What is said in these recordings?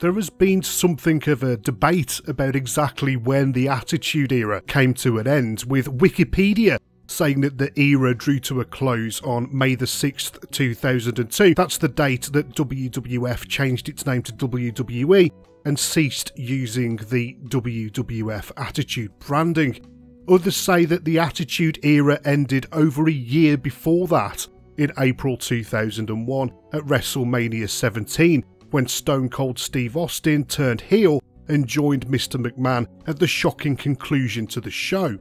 There has been something of a debate about exactly when the Attitude Era came to an end, with Wikipedia saying that the era drew to a close on May the 6th, 2002. That's the date that WWF changed its name to WWE and ceased using the WWF Attitude branding. Others say that the Attitude Era ended over a year before that, in April 2001 at WrestleMania 17, when Stone Cold Steve Austin turned heel and joined Mr. McMahon at the shocking conclusion to the show.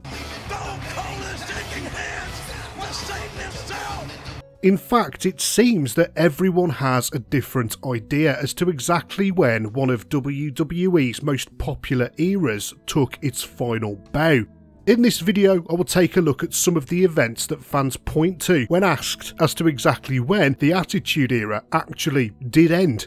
In fact, it seems that everyone has a different idea as to exactly when one of WWE's most popular eras took its final bow. In this video, I will take a look at some of the events that fans point to when asked as to exactly when the Attitude Era actually did end.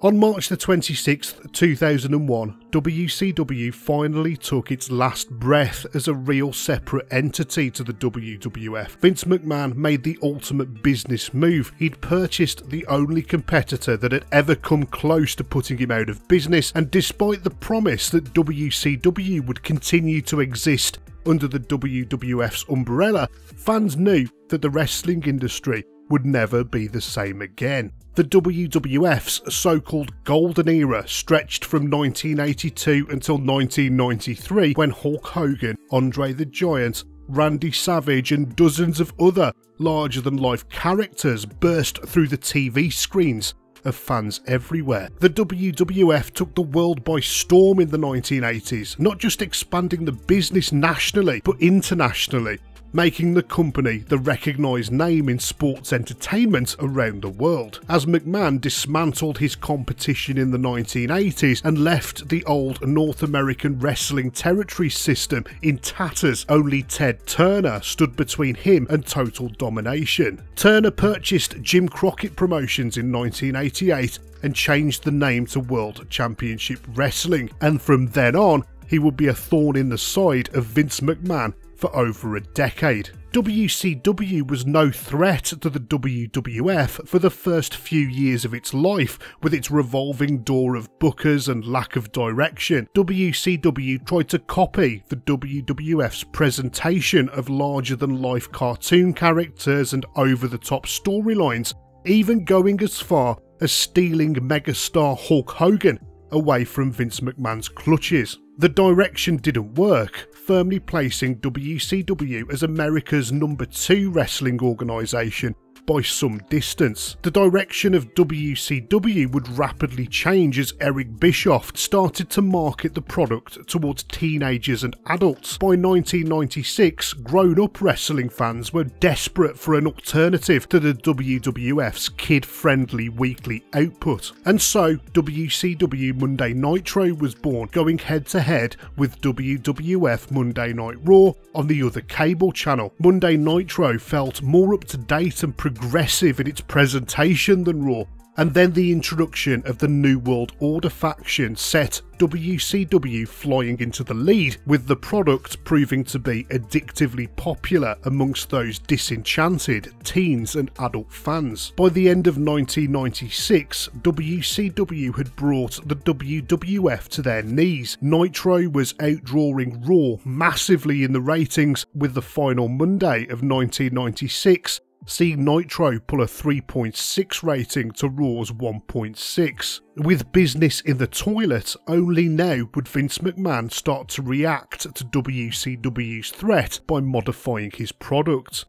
On March the 26th, 2001, WCW finally took its last breath as a real separate entity to the WWF. Vince McMahon made the ultimate business move. He'd purchased the only competitor that had ever come close to putting him out of business, and despite the promise that WCW would continue to exist under the WWF's umbrella, fans knew that the wrestling industry would never be the same again. The WWF's so-called golden era stretched from 1982 until 1993, when Hulk Hogan, Andre the Giant, Randy Savage and dozens of other larger-than-life characters burst through the TV screens of fans everywhere. The WWF took the world by storm in the 1980s, not just expanding the business nationally, but internationally, making the company the recognised name in sports entertainment around the world. As McMahon dismantled his competition in the 1980s and left the old North American wrestling territory system in tatters, only Ted Turner stood between him and total domination. Turner purchased Jim Crockett Promotions in 1988 and changed the name to World Championship Wrestling, and from then on, he would be a thorn in the side of Vince McMahon for over a decade. WCW was no threat to the WWF for the first few years of its life, with its revolving door of bookers and lack of direction. WCW tried to copy the WWF's presentation of larger-than-life cartoon characters and over-the-top storylines, even going as far as stealing megastar Hulk Hogan away from Vince McMahon's clutches. The direction didn't work, firmly placing WCW as America's #2 wrestling organisation by some distance. The direction of WCW would rapidly change as Eric Bischoff started to market the product towards teenagers and adults. By 1996, grown-up wrestling fans were desperate for an alternative to the WWF's kid-friendly weekly output. And so, WCW Monday Nitro was born, going head-to-head with WWF Monday Night Raw on the other cable channel. Monday Nitro felt more up-to-date and progressive in its presentation than Raw, and then the introduction of the New World Order faction set WCW flying into the lead, with the product proving to be addictively popular amongst those disenchanted teens and adult fans. By the end of 1996, WCW had brought the WWF to their knees. Nitro was outdrawing Raw massively in the ratings, with the final Monday of 1996 seeing Nitro pull a 3.6 rating to Raw's 1.6. With business in the toilet, only now would Vince McMahon start to react to WCW's threat by modifying his product.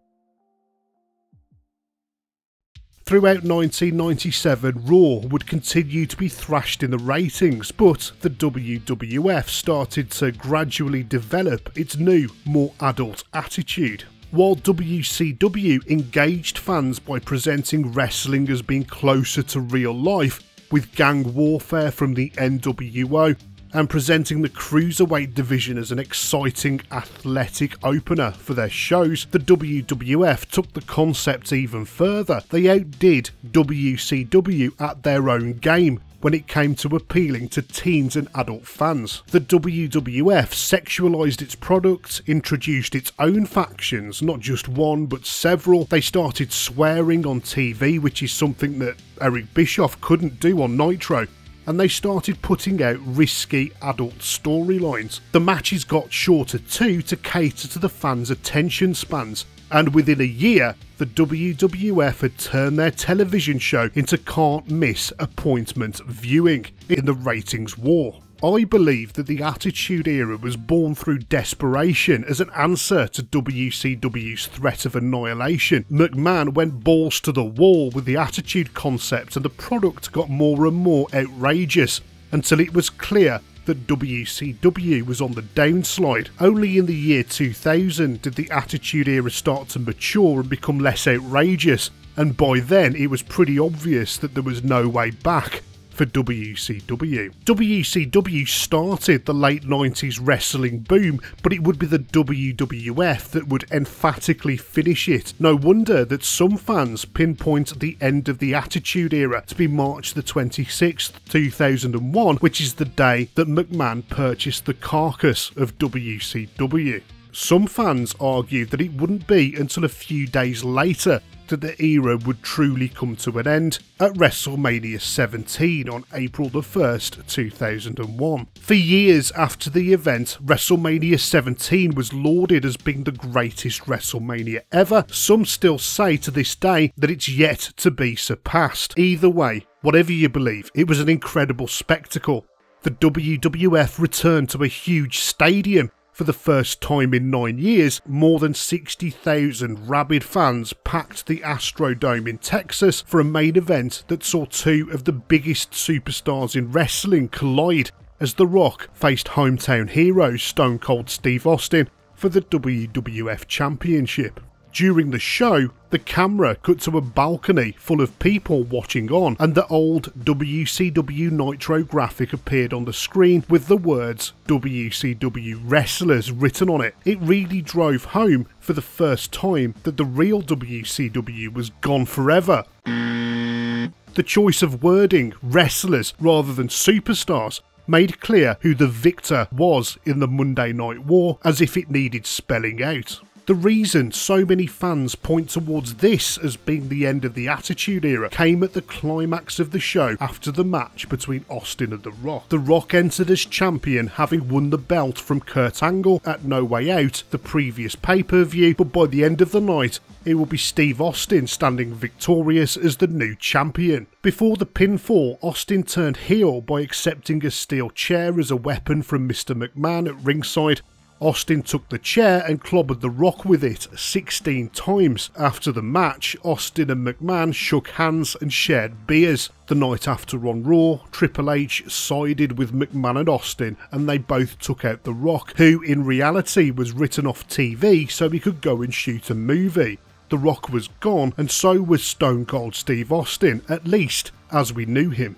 Throughout 1997, Raw would continue to be thrashed in the ratings, but the WWF started to gradually develop its new, more adult attitude. While WCW engaged fans by presenting wrestling as being closer to real life, with gang warfare from the NWO, and presenting the Cruiserweight division as an exciting athletic opener for their shows, the WWF took the concept even further. They outdid WCW at their own game, when it came to appealing to teens and adult fans. The WWF sexualised its product, introduced its own factions, not just one but several. They started swearing on TV, which is something that Eric Bischoff couldn't do on Nitro, and they started putting out risky adult storylines. The matches got shorter too to cater to the fans' attention spans, and within a year, the WWF had turned their television show into can't miss appointment viewing in the ratings war. I believe that the Attitude Era was born through desperation as an answer to WCW's threat of annihilation. McMahon went balls to the wall with the Attitude concept, and the product got more and more outrageous until it was clear that WCW was on the downslide. Only in the year 2000 did the Attitude Era start to mature and become less outrageous, and by then it was pretty obvious that there was no way back for WCW. WCW started the late 90s wrestling boom, but it would be the WWF that would emphatically finish it. No wonder that some fans pinpoint the end of the Attitude Era to be March the 26th, 2001, which is the day that McMahon purchased the carcass of WCW. Some fans argued that it wouldn't be until a few days later that the era would truly come to an end at WrestleMania 17 on April the 1st, 2001. For years after the event, WrestleMania 17 was lauded as being the greatest WrestleMania ever. Some still say to this day that it's yet to be surpassed. Either way, whatever you believe, it was an incredible spectacle. The WWF returned to a huge stadium. For the first time in 9 years, more than 60,000 rabid fans packed the Astrodome in Texas for a main event that saw two of the biggest superstars in wrestling collide as The Rock faced hometown hero Stone Cold Steve Austin for the WWF Championship. During the show, the camera cut to a balcony full of people watching on, and the old WCW Nitro graphic appeared on the screen with the words WCW Wrestlers written on it. It really drove home for the first time that the real WCW was gone forever. The choice of wording wrestlers rather than superstars made clear who the victor was in the Monday Night War, as if it needed spelling out. The reason so many fans point towards this as being the end of the Attitude Era came at the climax of the show after the match between Austin and The Rock. The Rock entered as champion, having won the belt from Kurt Angle at No Way Out, the previous pay-per-view, but by the end of the night, it will be Steve Austin standing victorious as the new champion. Before the pinfall, Austin turned heel by accepting a steel chair as a weapon from Mr. McMahon at ringside. Austin took the chair and clobbered The Rock with it 16 times. After the match, Austin and McMahon shook hands and shared beers. The night after on Raw, Triple H sided with McMahon and Austin, and they both took out The Rock, who in reality was written off TV so he could go and shoot a movie. The Rock was gone, and so was Stone Cold Steve Austin, at least as we knew him.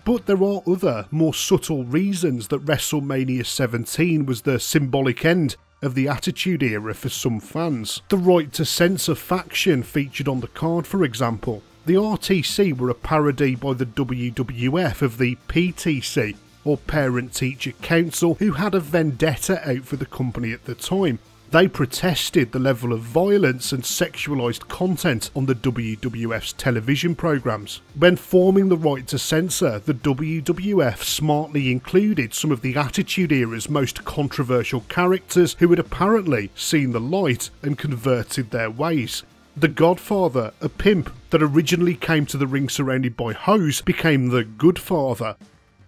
But there are other, more subtle reasons that WrestleMania 17 was the symbolic end of the Attitude Era for some fans. The Right to Censor faction featured on the card, for example. The RTC were a parody by the WWF of the PTC, or Parent Teacher Council, who had a vendetta out for the company at the time. They protested the level of violence and sexualised content on the WWF's television programmes. When forming the Right to Censor, the WWF smartly included some of the Attitude Era's most controversial characters who had apparently seen the light and converted their ways. The Godfather, a pimp that originally came to the ring surrounded by hoes, became the Good Father.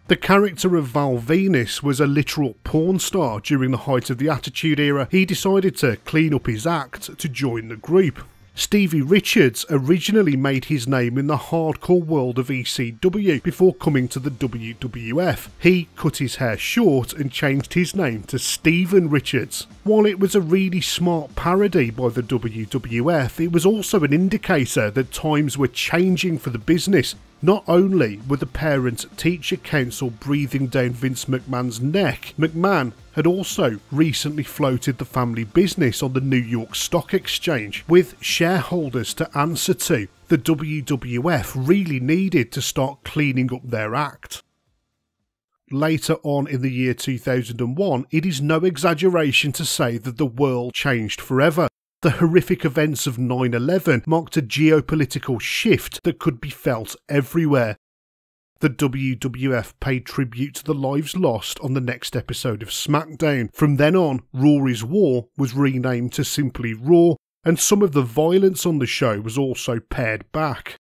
The character of Val Venus was a literal porn star during the height of the Attitude Era. He decided to clean up his act to join the group. Stevie Richards originally made his name in the hardcore world of ECW before coming to the WWF. He cut his hair short and changed his name to Steven Richards. While it was a really smart parody by the WWF, it was also an indicator that times were changing for the business, Not only were the Parent-Teacher Council breathing down Vince McMahon's neck, McMahon had also recently floated the family business on the New York Stock Exchange. With shareholders to answer to, the WWF really needed to start cleaning up their act. Later on in the year 2001, it is no exaggeration to say that the world changed forever. The horrific events of 9/11 marked a geopolitical shift that could be felt everywhere. The WWF paid tribute to the lives lost on the next episode of SmackDown. From then on, Raw is War was renamed to simply Raw, and some of the violence on the show was also pared back.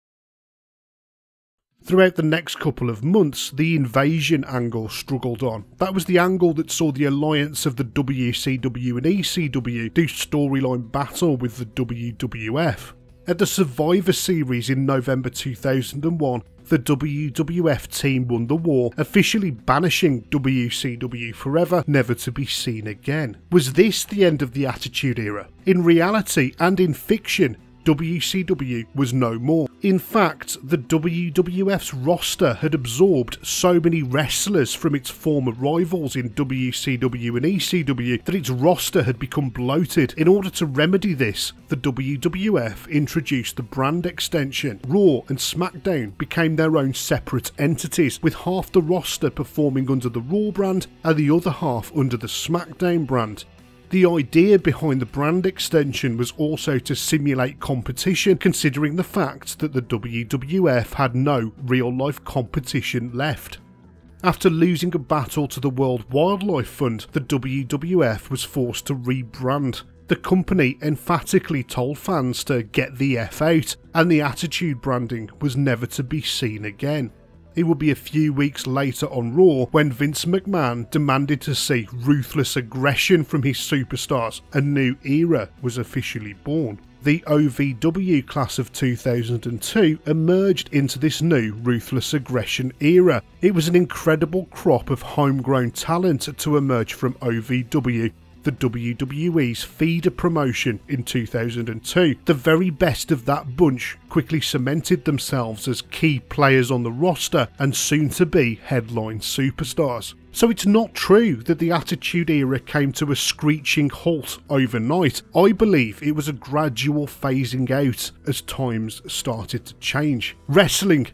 Throughout the next couple of months, the invasion angle struggled on. That was the angle that saw the alliance of the WCW and ECW do storyline battle with the WWF. At the Survivor Series in November 2001, the WWF team won the war, officially banishing WCW forever, never to be seen again. Was this the end of the Attitude Era? In reality and in fiction, WCW was no more. In fact, the WWF's roster had absorbed so many wrestlers from its former rivals in WCW and ECW that its roster had become bloated. In order to remedy this, the WWF introduced the brand extension. Raw and SmackDown became their own separate entities, with half the roster performing under the Raw brand and the other half under the SmackDown brand. The idea behind the brand extension was also to simulate competition, considering the fact that the WWF had no real-life competition left. After losing a battle to the World Wildlife Fund, the WWF was forced to rebrand. The company emphatically told fans to get the F out, and the Attitude branding was never to be seen again. It would be a few weeks later on Raw when Vince McMahon demanded to see ruthless aggression from his superstars. A new era was officially born. The OVW class of 2002 emerged into this new ruthless aggression era. It was an incredible crop of homegrown talent to emerge from OVW, the WWE's feeder promotion in 2002. The very best of that bunch quickly cemented themselves as key players on the roster and soon to be headline superstars. So it's not true that the Attitude Era came to a screeching halt overnight. I believe it was a gradual phasing out as times started to change. Wrestling